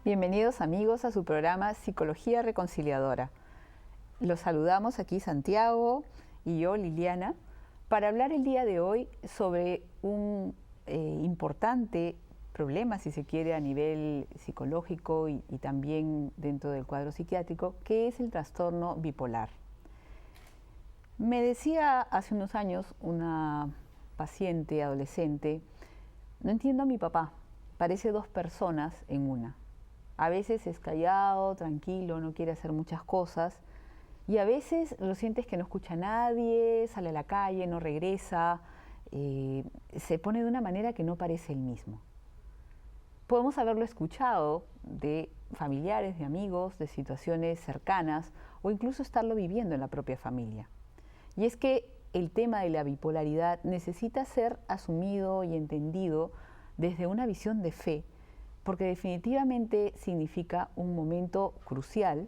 Bienvenidos amigos a su programa Psicología Reconciliadora. Los saludamos aquí Santiago y yo, Liliana, para hablar el día de hoy sobre un importante problema, si se quiere, a nivel psicológico y también dentro del cuadro psiquiátrico, que es el trastorno bipolar. Me decía hace unos años una paciente adolescente, no entiendo a mi papá, parece dos personas en una. A veces es callado, tranquilo, no quiere hacer muchas cosas y a veces lo sientes que no escucha a nadie, sale a la calle, no regresa, se pone de una manera que no parece el mismo. Podemos haberlo escuchado de familiares, de amigos, de situaciones cercanas o incluso estarlo viviendo en la propia familia. Y es que el tema de la bipolaridad necesita ser asumido y entendido desde una visión de fe, porque definitivamente significa un momento crucial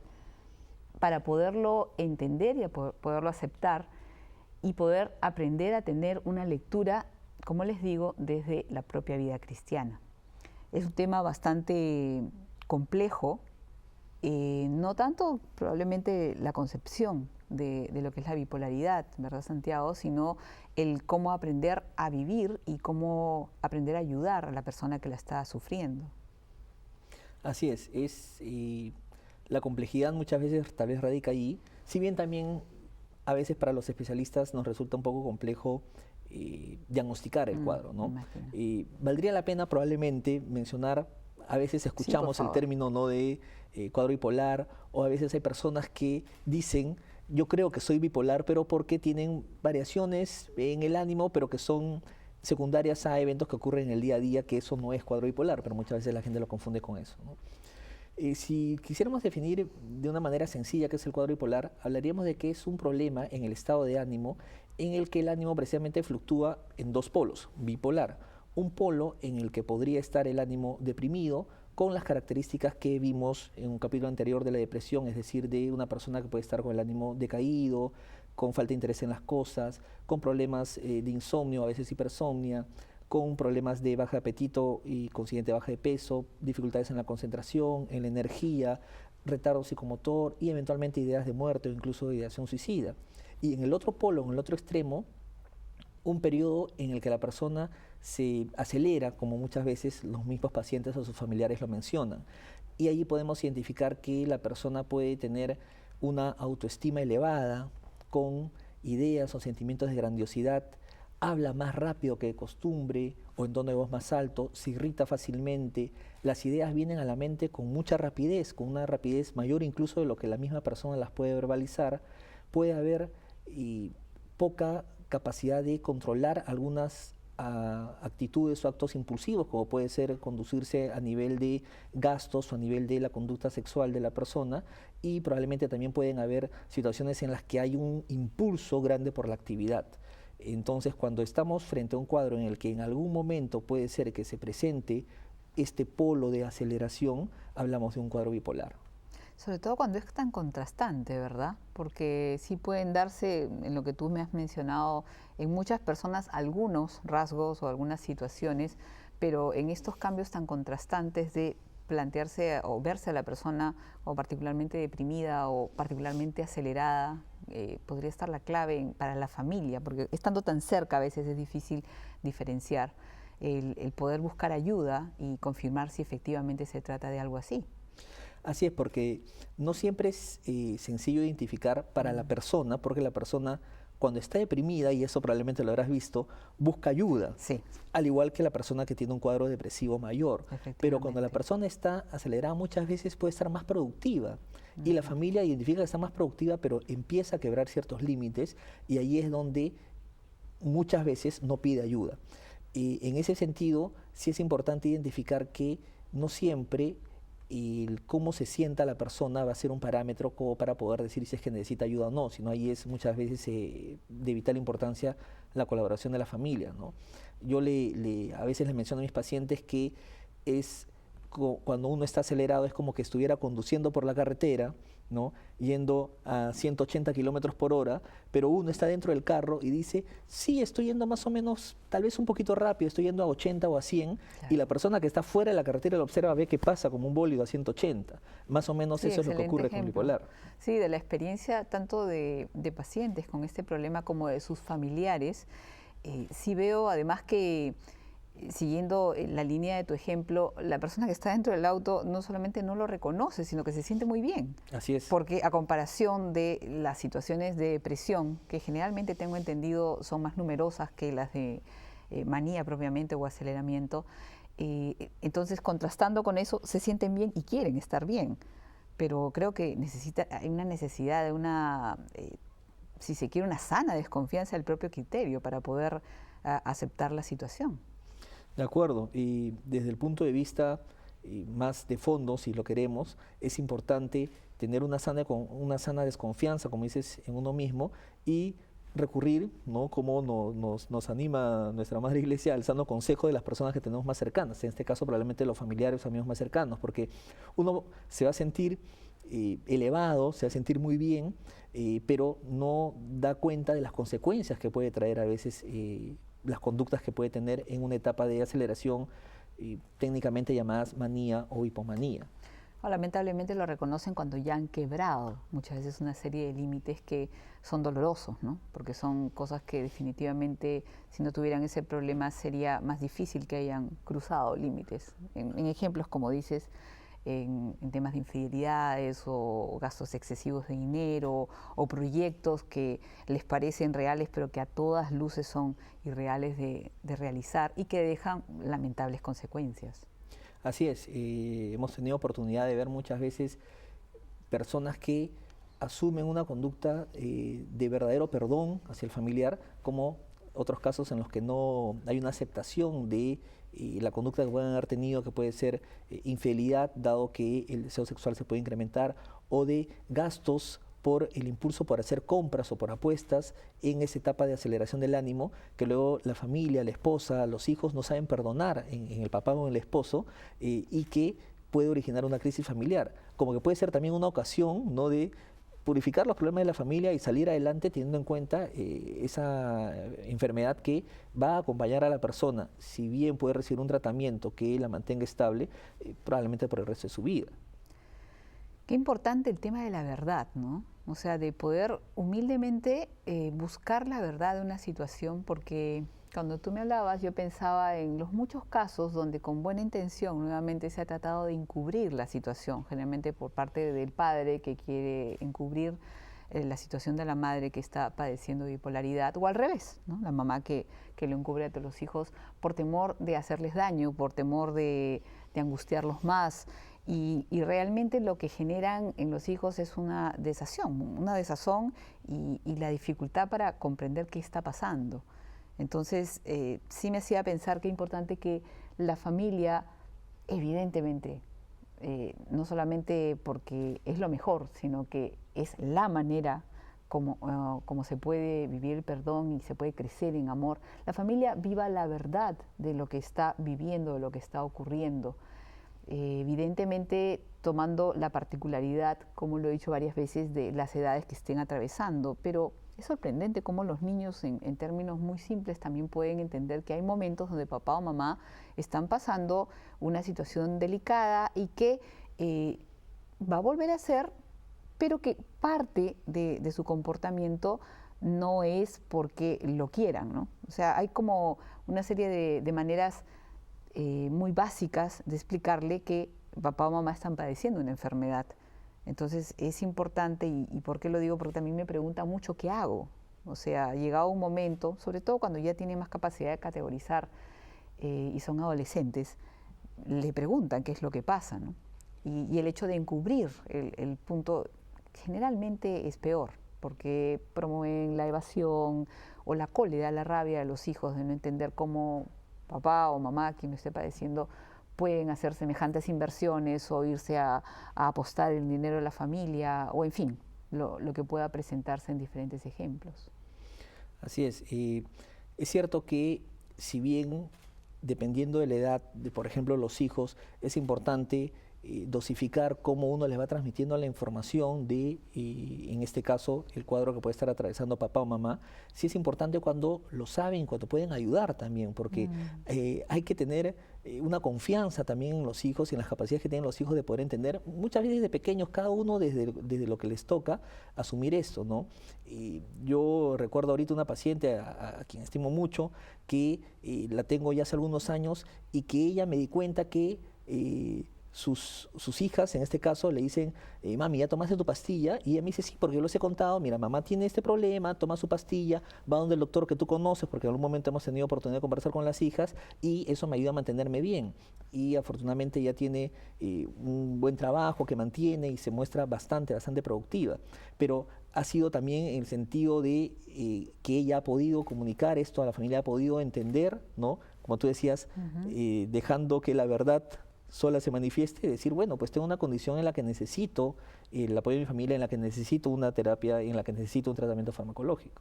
para poderlo entender y poderlo aceptar y poder aprender a tener una lectura, como les digo, desde la propia vida cristiana. Es un tema bastante complejo, no tanto probablemente la concepción de lo que es la bipolaridad, ¿verdad, Santiago? Sino el cómo aprender a vivir y cómo aprender a ayudar a la persona que la está sufriendo. Así es, la complejidad muchas veces tal vez radica allí, si bien también a veces para los especialistas nos resulta un poco complejo diagnosticar el cuadro, ¿no? Valdría la pena probablemente mencionar, a veces escuchamos el término, ¿no?, de cuadro bipolar, o a veces hay personas que dicen, yo creo que soy bipolar, pero porque tienen variaciones en el ánimo, pero que son secundarias a eventos que ocurren en el día a día, que eso no es cuadro bipolar, pero muchas veces la gente lo confunde con eso, ¿no? Si quisiéramos definir de una manera sencilla qué es el cuadro bipolar, hablaríamos de que es un problema en el estado de ánimo en el que el ánimo precisamente fluctúa en dos polos, bipolar. Un polo en el que podría estar el ánimo deprimido con las características que vimos en un capítulo anterior de la depresión, es decir, de una persona que puede estar con el ánimo decaído, con falta de interés en las cosas, con problemas de insomnio, a veces hipersomnia, con problemas de bajo apetito y consiguiente baja de peso, dificultades en la concentración, en la energía, retardo psicomotor y eventualmente ideas de muerte o incluso ideación suicida. Y en el otro polo, en el otro extremo, un periodo en el que la persona se acelera, como muchas veces los mismos pacientes o sus familiares lo mencionan. Y allí podemos identificar que la persona puede tener una autoestima elevada, con ideas o sentimientos de grandiosidad, habla más rápido que de costumbre o en tono de voz más alto, se irrita fácilmente, las ideas vienen a la mente con mucha rapidez, con una rapidez mayor incluso de lo que la misma persona las puede verbalizar. Puede haber poca capacidad de controlar algunas actitudes o actos impulsivos, como puede ser conducirse a nivel de gastos o a nivel de la conducta sexual de la persona, y probablemente también pueden haber situaciones en las que hay un impulso grande por la actividad. Entonces, cuando estamos frente a un cuadro en el que en algún momento puede ser que se presente este polo de aceleración, hablamos de un cuadro bipolar. Sobre todo cuando es tan contrastante, ¿verdad? Porque sí pueden darse, en lo que tú me has mencionado, en muchas personas algunos rasgos o algunas situaciones, pero en estos cambios tan contrastantes de plantearse o verse a la persona o particularmente deprimida o particularmente acelerada, podría estar la clave para la familia, porque estando tan cerca a veces es difícil diferenciar el poder buscar ayuda y confirmar si efectivamente se trata de algo así. Así es, porque no siempre es sencillo identificar para la persona, porque la persona cuando está deprimida, y eso probablemente lo habrás visto, busca ayuda, sí, al igual que la persona que tiene un cuadro depresivo mayor. Pero cuando la persona está acelerada, muchas veces puede estar más productiva, y la familia identifica que está más productiva, pero empieza a quebrar ciertos límites, y ahí es donde muchas veces no pide ayuda. Y en ese sentido, sí es importante identificar que no siempre cómo se sienta la persona va a ser un parámetro como para poder decir si es que necesita ayuda o no, sino ahí es muchas veces de vital importancia la colaboración de la familia, ¿no? Yo a veces les menciono a mis pacientes que cuando uno está acelerado es como que estuviera conduciendo por la carretera ¿no? Yendo a 180 kilómetros por hora, pero uno está dentro del carro y dice, sí, estoy yendo más o menos, tal vez un poquito rápido, estoy yendo a 80 o a 100, Claro. y la persona que está fuera de la carretera lo observa, ve que pasa como un bólido a 180. Más o menos Sí, eso es lo que excelente ocurre con ejemplo. bipolar. Sí, de la experiencia tanto de pacientes con este problema como de sus familiares. Sí veo además que, siguiendo la línea de tu ejemplo, la persona que está dentro del auto no solamente no lo reconoce, sino que se siente muy bien. Así es. Porque a comparación de las situaciones de depresión, que generalmente tengo entendido son más numerosas que las de manía propiamente o aceleramiento, entonces contrastando con eso se sienten bien y quieren estar bien. Pero creo que hay una necesidad de si se quiere, una sana desconfianza del propio criterio para poder aceptar la situación. De acuerdo, y desde el punto de vista más de fondo, si lo queremos, es importante tener una sana desconfianza, como dices, en uno mismo y recurrir, ¿no? Como nos anima nuestra Madre Iglesia, al sano consejo de las personas que tenemos más cercanas, en este caso probablemente los familiares o amigos más cercanos, porque uno se va a sentir elevado, se va a sentir muy bien, pero no da cuenta de las consecuencias que puede traer a veces las conductas que puede tener en una etapa de aceleración técnicamente llamadas manía o hipomanía. Lamentablemente lo reconocen cuando ya han quebrado muchas veces una serie de límites que son dolorosos, ¿no? Porque son cosas que definitivamente si no tuvieran ese problema sería más difícil que hayan cruzado límites. En ejemplos, como dices, en temas de infidelidades o gastos excesivos de dinero o proyectos que les parecen reales pero que a todas luces son irreales de realizar y que dejan lamentables consecuencias. Así es, hemos tenido oportunidad de ver muchas veces personas que asumen una conducta de verdadero perdón hacia el familiar, como otros casos en los que no hay una aceptación de la conducta que pueden haber tenido, que puede ser infidelidad, dado que el deseo sexual se puede incrementar, o de gastos por el impulso por hacer compras o por apuestas en esa etapa de aceleración del ánimo, que luego la familia, la esposa, los hijos no saben perdonar en el papá o en el esposo, y que puede originar una crisis familiar. Como que puede ser también una ocasión, ¿no?, de purificar los problemas de la familia y salir adelante teniendo en cuenta esa enfermedad que va a acompañar a la persona, si bien puede recibir un tratamiento que la mantenga estable, probablemente por el resto de su vida. Qué importante el tema de la verdad, ¿no? O sea, de poder humildemente buscar la verdad de una situación, porque cuando tú me hablabas yo pensaba en los muchos casos donde con buena intención nuevamente se ha tratado de encubrir la situación, generalmente por parte del padre que quiere encubrir la situación de la madre que está padeciendo bipolaridad, o al revés, ¿no? La mamá que lo encubre a todos los hijos por temor de hacerles daño, por temor de angustiarlos más. Y realmente lo que generan en los hijos es una desazón y la dificultad para comprender qué está pasando. Entonces, sí me hacía pensar qué importante que la familia, evidentemente, no solamente porque es lo mejor, sino que es la manera como se puede vivir el perdón y se puede crecer en amor, la familia viva la verdad de lo que está viviendo, de lo que está ocurriendo. Evidentemente tomando la particularidad, como lo he dicho varias veces, de las edades que estén atravesando, pero es sorprendente cómo los niños en términos muy simples también pueden entender que hay momentos donde papá o mamá están pasando una situación delicada y que va a volver a ser, pero que parte de su comportamiento no es porque lo quieran, ¿no? O sea, hay como una serie de maneras muy básicas de explicarle que papá o mamá están padeciendo una enfermedad. Entonces es importante, y ¿por qué lo digo? Porque también me pregunta mucho qué hago. O sea, llegado un momento, sobre todo cuando ya tienen más capacidad de categorizar y son adolescentes, le preguntan qué es lo que pasa, ¿no? Y el hecho de encubrir el punto generalmente es peor, porque promueven la evasión o la cólera, la rabia de los hijos de no entender cómo papá o mamá, quien lo esté padeciendo, pueden hacer semejantes inversiones o irse a apostar el dinero de la familia, o en fin, lo que pueda presentarse en diferentes ejemplos. Así es. Es cierto que si bien dependiendo de la edad de, por ejemplo, los hijos, es importante dosificar cómo uno les va transmitiendo la información de, en este caso, el cuadro que puede estar atravesando papá o mamá. Sí es importante cuando lo saben, cuando pueden ayudar también, porque hay que tener una confianza también en los hijos y en las capacidades que tienen los hijos de poder entender, muchas veces de pequeños, cada uno desde lo que les toca, asumir esto, ¿no? Y yo recuerdo ahorita una paciente a quien estimo mucho, que la tengo ya hace algunos años, y que ella me di cuenta que sus hijas, en este caso, le dicen, mami, ¿ya tomaste tu pastilla? Y ella me dice, sí, porque yo les he contado, mira, mamá tiene este problema, toma su pastilla, va donde el doctor que tú conoces, porque en algún momento hemos tenido oportunidad de conversar con las hijas, y eso me ayuda a mantenerme bien. Y afortunadamente ella tiene un buen trabajo que mantiene y se muestra bastante productiva. Pero ha sido también en el sentido de que ella ha podido comunicar esto a la familia, ha podido entender, ¿no? Como tú decías, dejando que la verdad sola se manifieste y decir, bueno, pues tengo una condición en la que necesito el apoyo de mi familia, en la que necesito una terapia, en la que necesito un tratamiento farmacológico.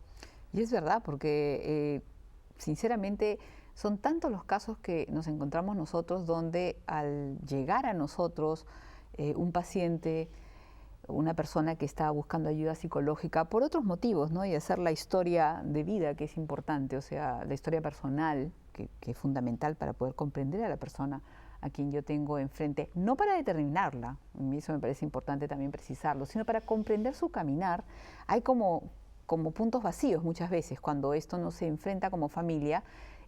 Y es verdad, porque sinceramente son tantos los casos que nos encontramos nosotros donde al llegar a nosotros un paciente, una persona que está buscando ayuda psicológica por otros motivos, ¿no? Y hacer la historia de vida, que es importante, o sea, la historia personal, que es fundamental para poder comprender a la persona a quien yo tengo enfrente, no para determinarla, eso me parece importante también precisarlo, sino para comprender su caminar. Hay como puntos vacíos muchas veces cuando esto no se enfrenta como familia,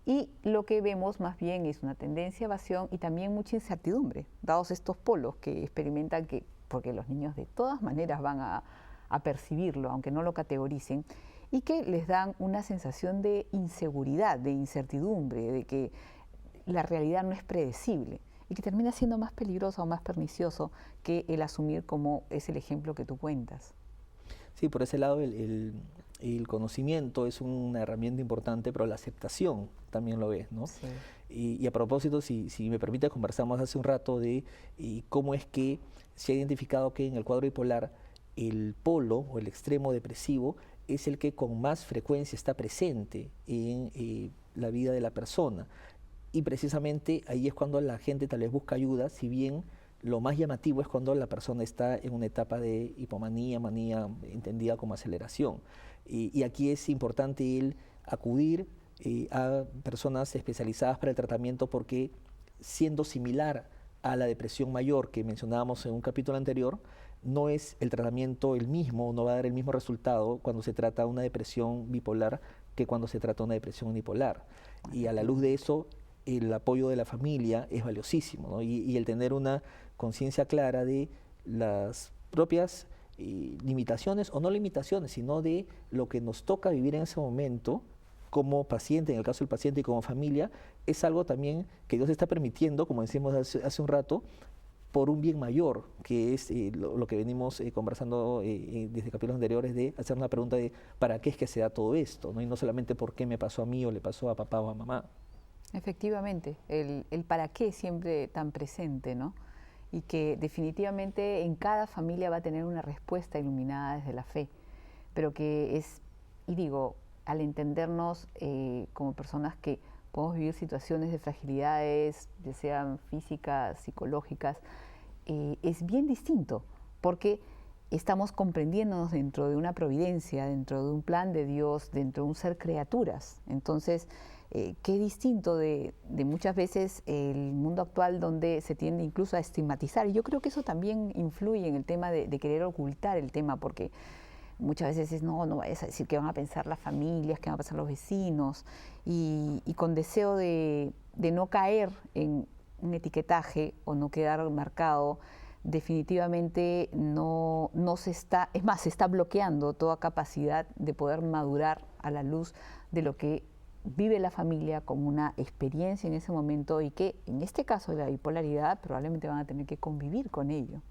y lo que vemos más bien es una tendencia a evasión y también mucha incertidumbre, dados estos polos que experimentan, porque los niños de todas maneras van a percibirlo, aunque no lo categoricen, y que les dan una sensación de inseguridad, de incertidumbre, de que la realidad no es predecible y que termina siendo más peligroso o más pernicioso que el asumir como es el ejemplo que tú cuentas. Sí, por ese lado el conocimiento es una herramienta importante, pero la aceptación también lo es, ¿no? Sí. Y a propósito, si me permite, conversamos hace un rato de cómo es que se ha identificado que en el cuadro bipolar el polo o el extremo depresivo es el que con más frecuencia está presente en la vida de la persona. Y precisamente ahí es cuando la gente tal vez busca ayuda, si bien lo más llamativo es cuando la persona está en una etapa de hipomanía, manía entendida como aceleración. Y aquí es importante el acudir a personas especializadas para el tratamiento, porque siendo similar a la depresión mayor que mencionábamos en un capítulo anterior, no es el tratamiento el mismo, no va a dar el mismo resultado cuando se trata de una depresión bipolar que cuando se trata de una depresión unipolar. Y a la luz de eso, el apoyo de la familia es valiosísimo, ¿no? Y el tener una conciencia clara de las propias limitaciones, o no limitaciones, sino de lo que nos toca vivir en ese momento como paciente, en el caso del paciente, y como familia, es algo también que Dios está permitiendo, como decíamos hace un rato, por un bien mayor, que es lo que venimos conversando desde capítulos anteriores, de hacer una pregunta de ¿para qué es que se da todo esto? ¿No? Y no solamente por qué me pasó a mí o le pasó a papá o a mamá. Efectivamente, el para qué siempre tan presente, ¿no? Y que definitivamente en cada familia va a tener una respuesta iluminada desde la fe, pero que es, y digo, al entendernos como personas que podemos vivir situaciones de fragilidades, ya sean físicas, psicológicas, es bien distinto, porque estamos comprendiéndonos dentro de una providencia, dentro de un plan de Dios, dentro de un ser criaturas. Entonces, qué distinto de muchas veces el mundo actual, donde se tiende incluso a estigmatizar. Y yo creo que eso también influye en el tema de querer ocultar el tema, porque muchas veces es, no vayas a decir qué van a pensar las familias, qué van a pensar los vecinos, y con deseo de no caer en un etiquetaje o no quedar marcado, definitivamente no se está, es más, se está bloqueando toda capacidad de poder madurar a la luz de lo que vive la familia como una experiencia en ese momento, y que en este caso de la bipolaridad probablemente van a tener que convivir con ello.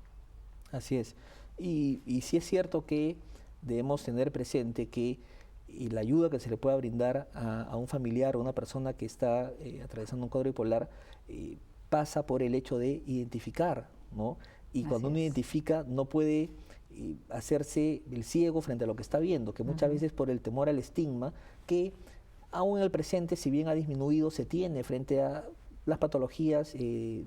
Así es. Y sí es cierto que debemos tener presente que la ayuda que se le pueda brindar a un familiar o a una persona que está atravesando un cuadro bipolar pasa por el hecho de identificar, ¿no? Y cuando uno identifica, no puede hacerse el ciego frente a lo que está viendo, que muchas veces por el temor al estigma que aún en el presente, si bien ha disminuido, se tiene frente a las patologías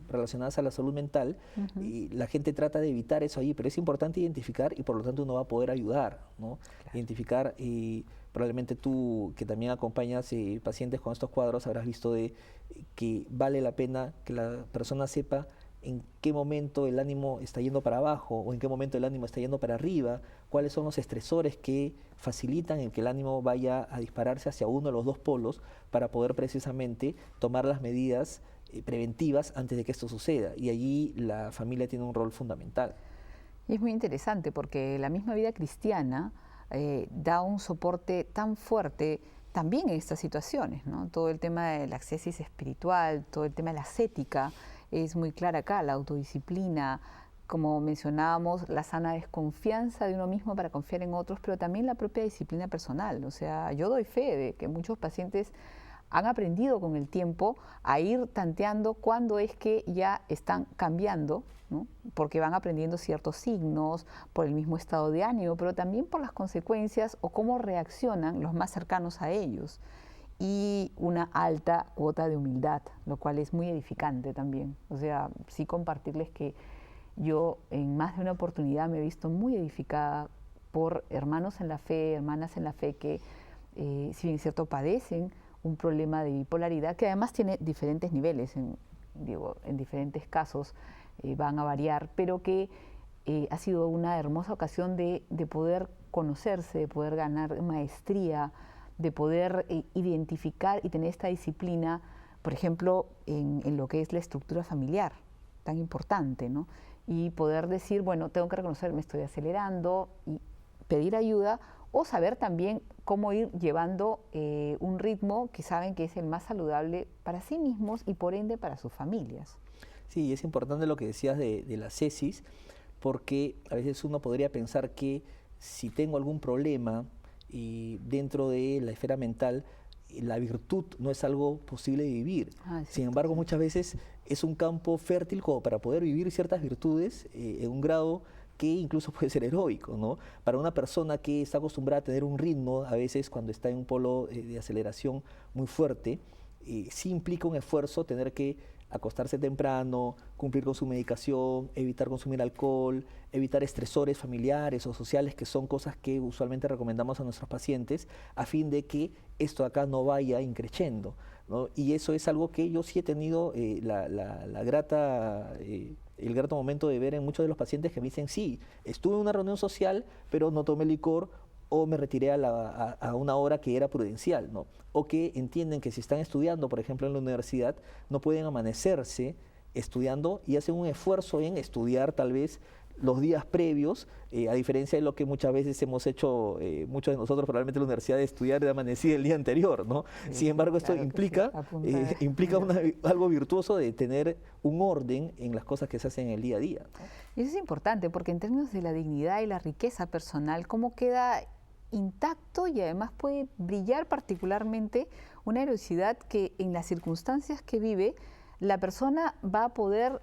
relacionadas a la salud mental, la gente trata de evitar eso ahí, pero es importante identificar y por lo tanto uno va a poder ayudar, ¿no? Claro. Identificar, probablemente tú que también acompañas pacientes con estos cuadros habrás visto que vale la pena que la persona sepa en qué momento el ánimo está yendo para abajo o en qué momento el ánimo está yendo para arriba, cuáles son los estresores que facilitan el que el ánimo vaya a dispararse hacia uno de los dos polos para poder precisamente tomar las medidas preventivas antes de que esto suceda. Y allí la familia tiene un rol fundamental. Y es muy interesante porque la misma vida cristiana da un soporte tan fuerte también en estas situaciones, ¿no? Todo el tema de la ascesis espiritual, todo el tema de la ascética, es muy clara acá, la autodisciplina, como mencionábamos, la sana desconfianza de uno mismo para confiar en otros, pero también la propia disciplina personal. O sea, yo doy fe de que muchos pacientes han aprendido con el tiempo a ir tanteando cuándo es que ya están cambiando, ¿no? Porque van aprendiendo ciertos signos por el mismo estado de ánimo, pero también por las consecuencias o cómo reaccionan los más cercanos a ellos. Y una alta cuota de humildad, lo cual es muy edificante también. O sea, sí compartirles que yo en más de una oportunidad me he visto muy edificada por hermanos en la fe, hermanas en la fe que, si bien es cierto, padecen un problema de bipolaridad, que además tiene diferentes niveles, en diferentes casos van a variar, pero que ha sido una hermosa ocasión de poder conocerse, de poder ganar maestría, de poder identificar y tener esta disciplina, por ejemplo, en lo que es la estructura familiar, tan importante, ¿no? Y poder decir, bueno, tengo que reconocer, me estoy acelerando y pedir ayuda, o saber también cómo ir llevando un ritmo que saben que es el más saludable para sí mismos y por ende para sus familias. Sí, es importante lo que decías de la ascesis, porque a veces uno podría pensar que si tengo algún problema dentro de la esfera mental, la virtud no es algo posible de vivir. Sin embargo, muchas veces es un campo fértil como para poder vivir ciertas virtudes en un grado que incluso puede ser heroico, ¿no? Para una persona que está acostumbrada a tener un ritmo, a veces cuando está en un polo de aceleración muy fuerte, sí implica un esfuerzo tener que acostarse temprano, cumplir con su medicación, evitar consumir alcohol, evitar estresores familiares o sociales, que son cosas que usualmente recomendamos a nuestros pacientes, a fin de que esto acá no vaya increciendo, ¿no? Y eso es algo que yo sí he tenido el grato momento de ver en muchos de los pacientes que me dicen, sí, estuve en una reunión social, pero no tomé licor, o me retiré a una hora que era prudencial, ¿no? O que entienden que si están estudiando, por ejemplo, en la universidad, no pueden amanecerse estudiando y hacen un esfuerzo en estudiar tal vez los días previos, a diferencia de lo que muchas veces hemos hecho, muchos de nosotros probablemente en la universidad, de estudiar de amanecida el día anterior, ¿no? Sí, sin embargo, esto claro implica algo virtuoso de tener un orden en las cosas que se hacen en el día a día, ¿no? Y eso es importante porque en términos de la dignidad y la riqueza personal, ¿cómo queda intacto y además puede brillar particularmente una heroicidad que en las circunstancias que vive la persona va a poder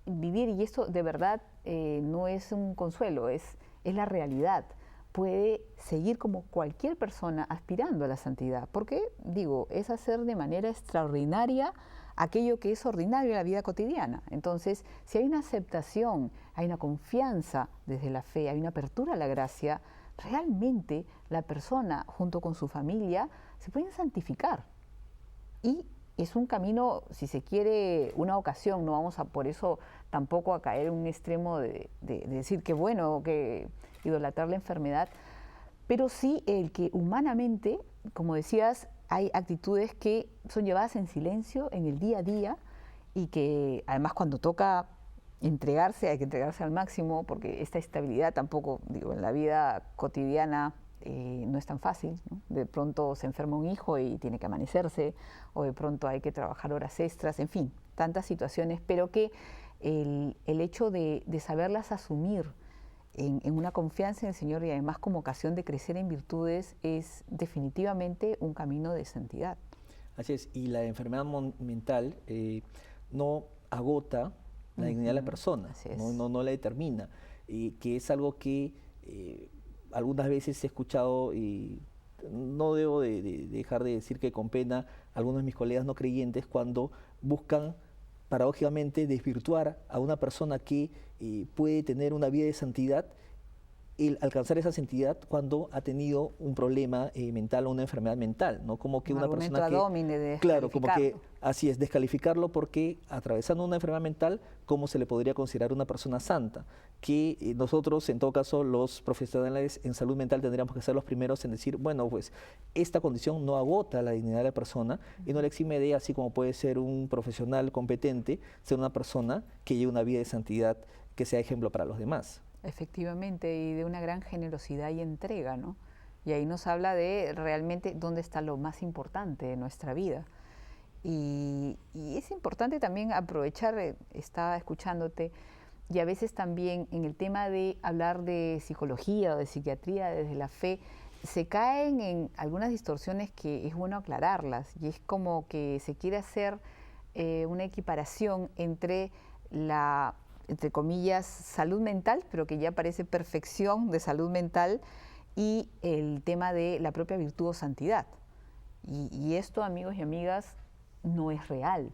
vivir? Y esto de verdad no es un consuelo, es la realidad. Puede seguir como cualquier persona aspirando a la santidad, porque digo, es hacer de manera extraordinaria aquello que es ordinario en la vida cotidiana. Entonces, si hay una aceptación, hay una confianza desde la fe, hay una apertura a la gracia, realmente la persona junto con su familia se pueden santificar. Y es un camino, si se quiere, una ocasión, no vamos a por eso tampoco a caer en un extremo de decir que bueno, que idolatrar la enfermedad, pero sí el que humanamente, como decías, hay actitudes que son llevadas en silencio en el día a día y que además cuando toca entregarse, hay que entregarse al máximo, porque esta estabilidad tampoco, digo, en la vida cotidiana no es tan fácil, ¿no? De pronto se enferma un hijo y tiene que amanecerse, o de pronto hay que trabajar horas extras, en fin, tantas situaciones, pero que el hecho de saberlas asumir en una confianza en el Señor y además como ocasión de crecer en virtudes es definitivamente un camino de santidad. Así es, y la enfermedad mental no agota la dignidad de la persona, no la determina, que es algo que algunas veces he escuchado no debo de dejar de decir que con pena algunos de mis colegas no creyentes cuando buscan paradójicamente desvirtuar a una persona que puede tener una vida de santidad, el alcanzar esa santidad cuando ha tenido un problema mental o una enfermedad mental, ¿no? Como que Un una argumento persona ad que, hominem de claro, como que descalificarlo. así es, descalificarlo porque atravesando una enfermedad mental, ¿cómo se le podría considerar una persona santa? Que nosotros, en todo caso, los profesionales en salud mental tendríamos que ser los primeros en decir, bueno, pues esta condición no agota la dignidad de la persona y no le exime de, así como puede ser un profesional competente, ser una persona que lleve una vida de santidad que sea ejemplo para los demás. Efectivamente, y de una gran generosidad y entrega, ¿no? Y ahí nos habla de realmente dónde está lo más importante de nuestra vida. Y es importante también aprovechar, estaba escuchándote, y a veces también en el tema de hablar de psicología o de psiquiatría desde la fe, se caen en algunas distorsiones que es bueno aclararlas, y es como que se quiere hacer una equiparación entre la, entre comillas, salud mental, pero que ya parece perfección de salud mental, y el tema de la propia virtud o santidad. Y esto, amigos y amigas, no es real.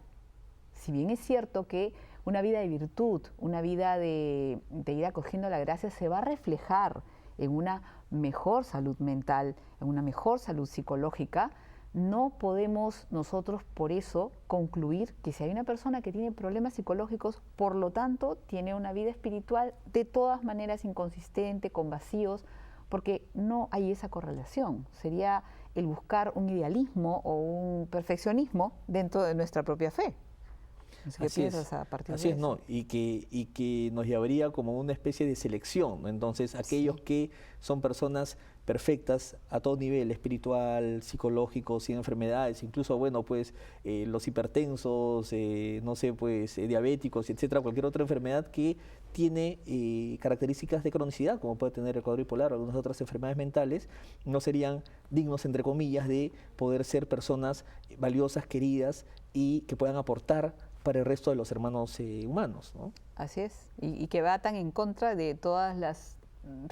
Si bien es cierto que una vida de virtud, una vida de ir acogiendo la gracia se va a reflejar en una mejor salud mental, en una mejor salud psicológica, no podemos nosotros por eso concluir que si hay una persona que tiene problemas psicológicos, por lo tanto tiene una vida espiritual de todas maneras inconsistente, con vacíos, porque no hay esa correlación. Sería el buscar un idealismo o un perfeccionismo dentro de nuestra propia fe. No sé qué piensas a partir así de es, eso. no, y que nos llevaría como una especie de selección, ¿no? Entonces, aquellos Sí. que son personas perfectas a todo nivel, espiritual, psicológico, sin enfermedades, incluso, bueno, pues los hipertensos, no sé, pues diabéticos, etcétera, cualquier otra enfermedad que tiene características de cronicidad, como puede tener el cuadro bipolar o algunas otras enfermedades mentales, no serían dignos, entre comillas, de poder ser personas valiosas, queridas y que puedan aportar para el resto de los hermanos humanos, ¿no? Así es, y que va tan en contra de todas las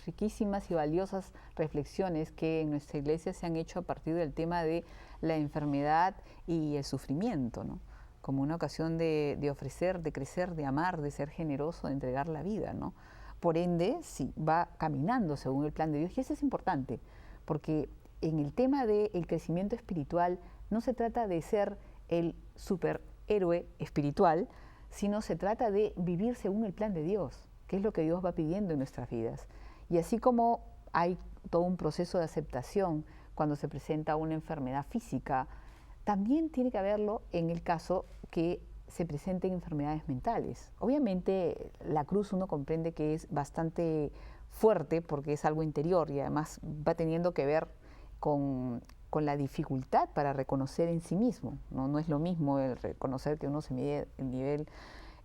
riquísimas y valiosas reflexiones que en nuestra iglesia se han hecho a partir del tema de la enfermedad y el sufrimiento, ¿no? Como una ocasión de ofrecer, de crecer, de amar, de ser generoso, de entregar la vida, ¿no? Por ende, sí, va caminando según el plan de Dios, y eso es importante, porque en el tema del crecimiento espiritual no se trata de ser el superhéroe espiritual, sino se trata de vivir según el plan de Dios, que es lo que Dios va pidiendo en nuestras vidas. Y así como hay todo un proceso de aceptación cuando se presenta una enfermedad física, también tiene que haberlo en el caso que se presenten enfermedades mentales. Obviamente la cruz uno comprende que es bastante fuerte porque es algo interior y además va teniendo que ver con la dificultad para reconocer en sí mismo, ¿no? No es lo mismo el reconocer que uno se mide el nivel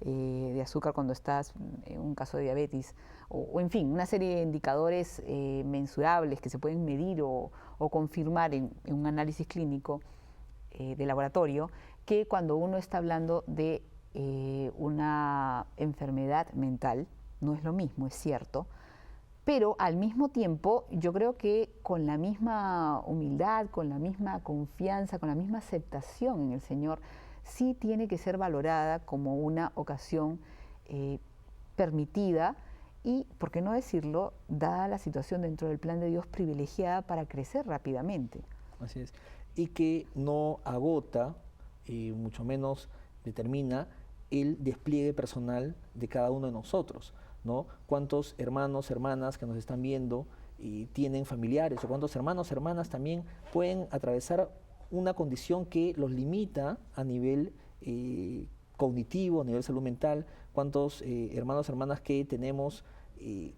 de azúcar cuando estás en un caso de diabetes, o en fin, una serie de indicadores mensurables que se pueden medir o confirmar en un análisis clínico de laboratorio, que cuando uno está hablando de una enfermedad mental, no es lo mismo, es cierto, pero al mismo tiempo yo creo que con la misma humildad, con la misma confianza, con la misma aceptación en el Señor, sí tiene que ser valorada como una ocasión permitida y, por qué no decirlo, dada la situación dentro del plan de Dios, privilegiada para crecer rápidamente. Así es. Y que no agota, mucho menos determina el despliegue personal de cada uno de nosotros, ¿no? ¿Cuántos hermanos, hermanas que nos están viendo y tienen familiares, o cuántos hermanos, hermanas también pueden atravesar una condición que los limita a nivel cognitivo, a nivel salud mental? ¿Cuántos hermanos, hermanas que tenemos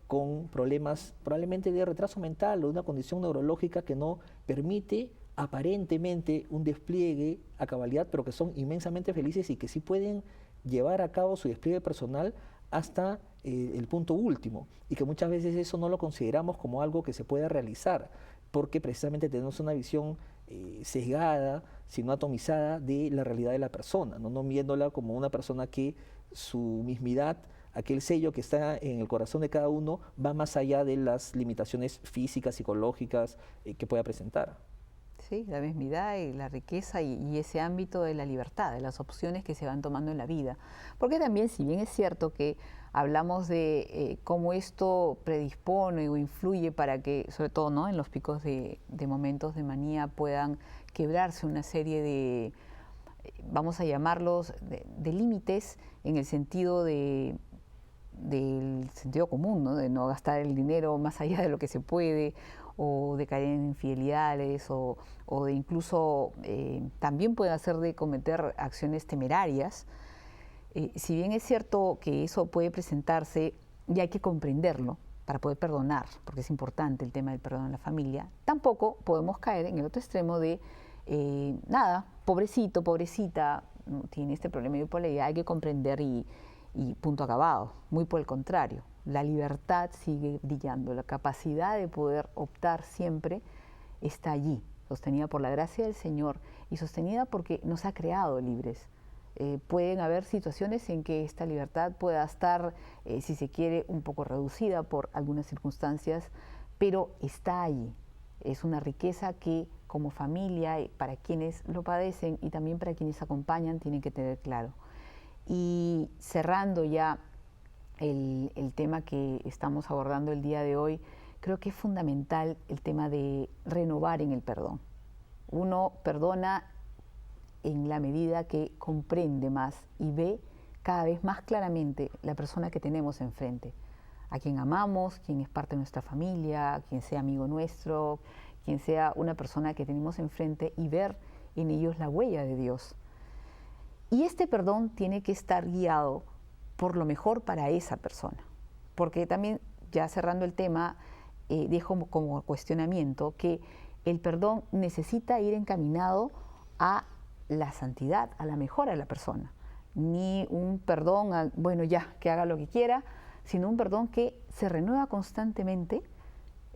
con problemas probablemente de retraso mental o de una condición neurológica que no permite aparentemente un despliegue a cabalidad, pero que son inmensamente felices y que sí pueden llevar a cabo su despliegue personal hasta el punto último, y que muchas veces eso no lo consideramos como algo que se pueda realizar, porque precisamente tenemos una visión sesgada, sino atomizada de la realidad de la persona, no viéndola como una persona que su mismidad aquel sello que está en el corazón de cada uno va más allá de las limitaciones físicas, psicológicas que pueda presentar. Sí, la mismidad y la riqueza y ese ámbito de la libertad, de las opciones que se van tomando en la vida. Porque también, si bien es cierto que hablamos de cómo esto predispone o influye para que, sobre todo, ¿no?, en los picos de momentos de manía, puedan quebrarse una serie de, vamos a llamarlos, de límites en el sentido del sentido común, ¿no?, de no gastar el dinero más allá de lo que se puede, o de caer en infidelidades, o de incluso también puede hacer de cometer acciones temerarias. Si bien es cierto que eso puede presentarse y hay que comprenderlo para poder perdonar, porque es importante el tema del perdón en la familia, tampoco podemos caer en el otro extremo de nada, pobrecito, pobrecita, no, tiene este problema de bipolaridad, hay que comprender y punto acabado. Muy por el contrario, la libertad sigue brillando, la capacidad de poder optar siempre está allí, sostenida por la gracia del Señor y sostenida porque nos ha creado libres. Pueden haber situaciones en que esta libertad pueda estar, si se quiere, un poco reducida por algunas circunstancias, pero está allí. Es una riqueza que como familia, para quienes lo padecen y también para quienes acompañan, tienen que tener claro. Y cerrando ya el tema que estamos abordando el día de hoy, creo que es fundamental el tema de renovar en el perdón. Uno perdona en la medida que comprende más y ve cada vez más claramente la persona que tenemos enfrente, a quien amamos, quien es parte de nuestra familia, quien sea amigo nuestro, quien sea una persona que tenemos enfrente, y ver en ellos la huella de Dios. Y este perdón tiene que estar guiado por lo mejor para esa persona, porque también, ya cerrando el tema, dejo como cuestionamiento que el perdón necesita ir encaminado a la santidad, a la mejora de la persona. Ni un perdón, bueno, ya, que haga lo que quiera, sino un perdón que se renueva constantemente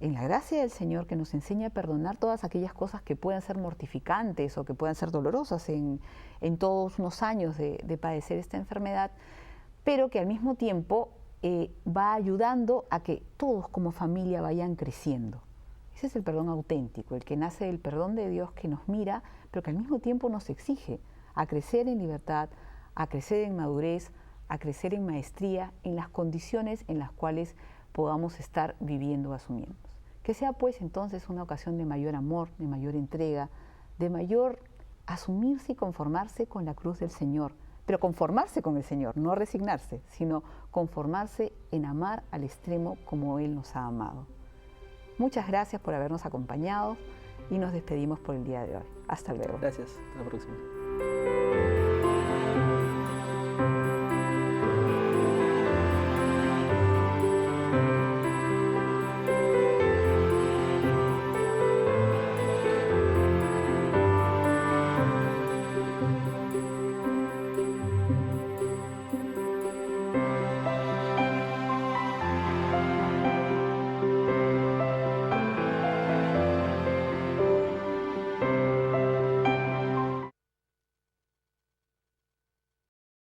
en la gracia del Señor, que nos enseña a perdonar todas aquellas cosas que puedan ser mortificantes o que puedan ser dolorosas en todos unos años de padecer esta enfermedad, pero que al mismo tiempo va ayudando a que todos como familia vayan creciendo. Ese es el perdón auténtico, el que nace del perdón de Dios, que nos mira, pero que al mismo tiempo nos exige a crecer en libertad, a crecer en madurez, a crecer en maestría, en las condiciones en las cuales podamos estar viviendo o asumiendo. Que sea pues entonces una ocasión de mayor amor, de mayor entrega, de mayor asumirse y conformarse con la cruz del Señor, pero conformarse con el Señor, no resignarse, sino conformarse en amar al extremo como Él nos ha amado. Muchas gracias por habernos acompañado y nos despedimos por el día de hoy. Hasta luego. Gracias, hasta la próxima.